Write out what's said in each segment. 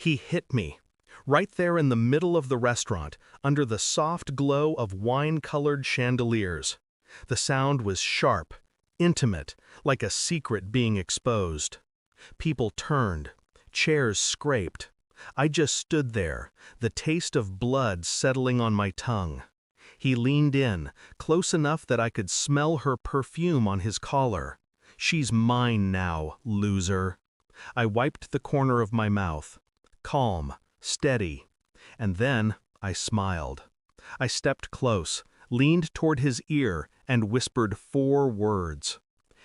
He hit me, right there in the middle of the restaurant, under the soft glow of wine-colored chandeliers. The sound was sharp, intimate, like a secret being exposed. People turned, chairs scraped. I just stood there, the taste of blood settling on my tongue. He leaned in, close enough that I could smell her perfume on his collar. "She's mine now, loser." I wiped the corner of my mouth. Calm, steady. And then I smiled. I stepped close, leaned toward his ear, and whispered 4 words.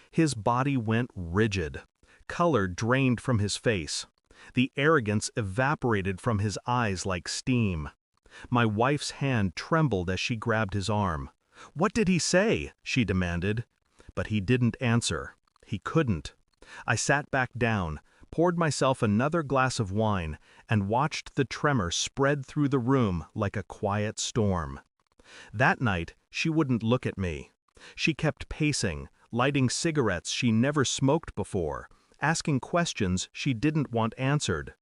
His body went rigid. Color drained from his face. The arrogance evaporated from his eyes like steam. My wife's hand trembled as she grabbed his arm. "What did he say?" she demanded. But he didn't answer. He couldn't. I sat back down, poured myself another glass of wine, and watched the tremor spread through the room like a quiet storm. That night, she wouldn't look at me. She kept pacing, lighting cigarettes she never smoked before, asking questions she didn't want answered.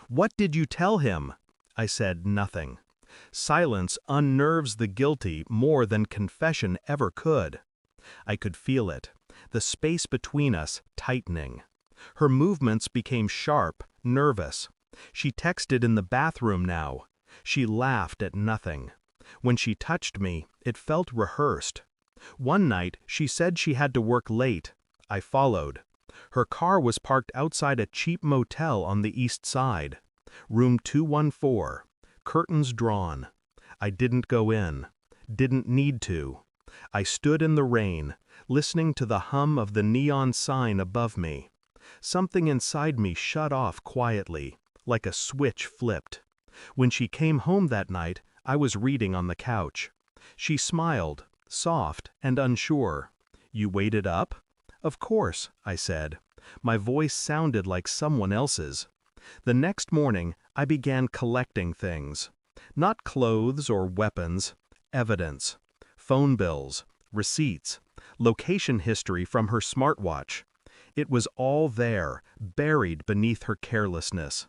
"What did you tell him?" I said nothing. Silence unnerves the guilty more than confession ever could. I could feel it, the space between us tightening. Her movements became sharp, nervous. She texted in the bathroom now. She laughed at nothing. When she touched me, it felt rehearsed. One night, she said she had to work late. I followed. Her car was parked outside a cheap motel on the east side. Room 214. Curtains drawn. I didn't go in. Didn't need to. I stood in the rain, listening to the hum of the neon sign above me. Something inside me shut off quietly, like a switch flipped. When she came home that night, I was reading on the couch. She smiled, soft and unsure. "You waited up?" "Of course," I said. My voice sounded like someone else's. The next morning, I began collecting things. Not clothes or weapons, evidence. Phone bills, receipts, location history from her smartwatch. It was all there, buried beneath her carelessness.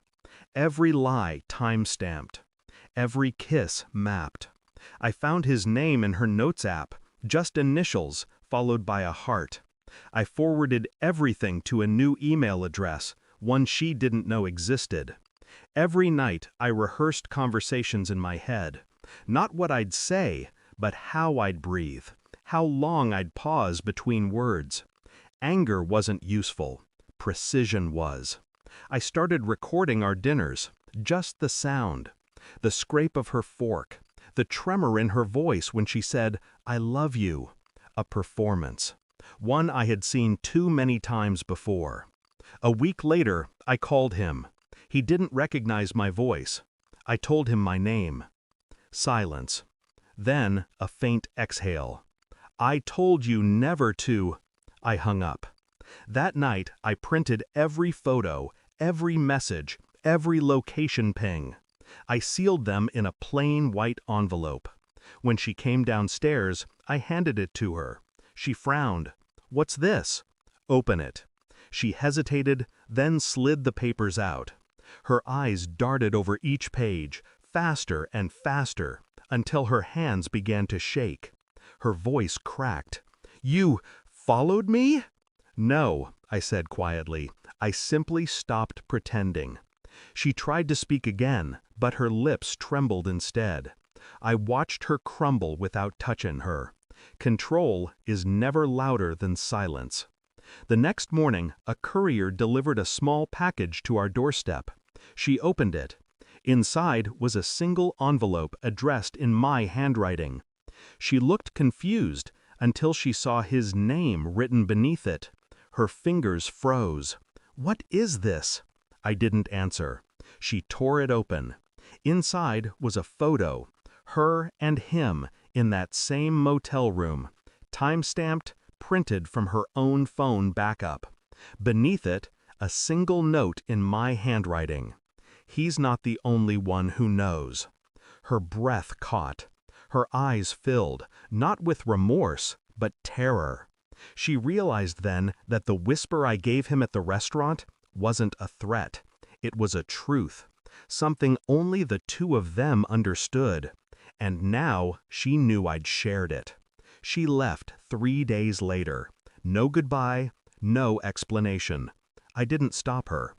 Every lie time-stamped. Every kiss mapped. I found his name in her notes app, just initials, followed by a heart. I forwarded everything to a new email address, one she didn't know existed. Every night I rehearsed conversations in my head. Not what I'd say, but how I'd breathe, how long I'd pause between words. Anger wasn't useful. Precision was. I started recording our dinners, just the sound. The scrape of her fork, the tremor in her voice when she said, "I love you." A performance. One I had seen too many times before. A week later, I called him. He didn't recognize my voice. I told him my name. Silence. Then a faint exhale. "I told you never to." I hung up. That night, I printed every photo, every message, every location ping. I sealed them in a plain white envelope. When she came downstairs, I handed it to her. She frowned. "What's this?" "Open it." She hesitated, then slid the papers out. Her eyes darted over each page, faster and faster, until her hands began to shake. Her voice cracked. "You followed me?" "No," I said quietly. "I simply stopped pretending." She tried to speak again, but her lips trembled instead. I watched her crumble without touching her. Control is never louder than silence. The next morning, a courier delivered a small package to our doorstep. She opened it. Inside was a single envelope addressed in my handwriting. She looked confused until she saw his name written beneath it. Her fingers froze. "What is this?" I didn't answer. She tore it open. Inside was a photo, her and him in that same motel room, time-stamped, printed from her own phone backup. Beneath it, a single note in my handwriting. "He's not the only one who knows." Her breath caught. Her eyes filled, not with remorse, but terror. She realized then that the whisper I gave him at the restaurant wasn't a threat. It was a truth. something only the two of them understood. And now she knew I'd shared it. She left 3 days later. No goodbye, no explanation. I didn't stop her.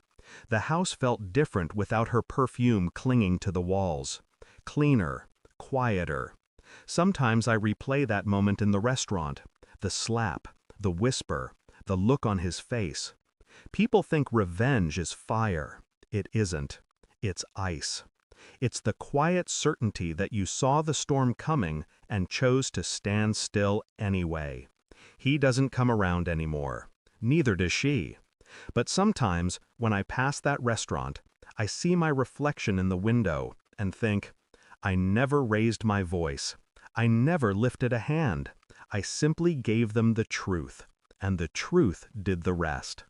The house felt different without her perfume clinging to the walls. Cleaner, quieter. Sometimes I replay that moment in the restaurant. The slap, the whisper, the look on his face. People think revenge is fire. It isn't. It's ice. It's the quiet certainty that you saw the storm coming and chose to stand still anyway. He doesn't come around anymore. Neither does she. But sometimes, when I pass that restaurant, I see my reflection in the window and think, I never raised my voice. I never lifted a hand. I simply gave them the truth, and the truth did the rest.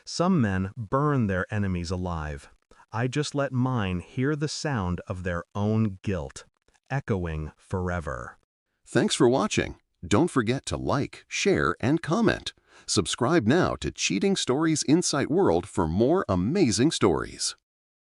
Some men burn their enemies alive. I just let mine hear the sound of their own guilt, echoing forever. Thanks for watching. Don't forget to like, share, and comment. Subscribe now to Cheating Stories Insight World for more amazing stories.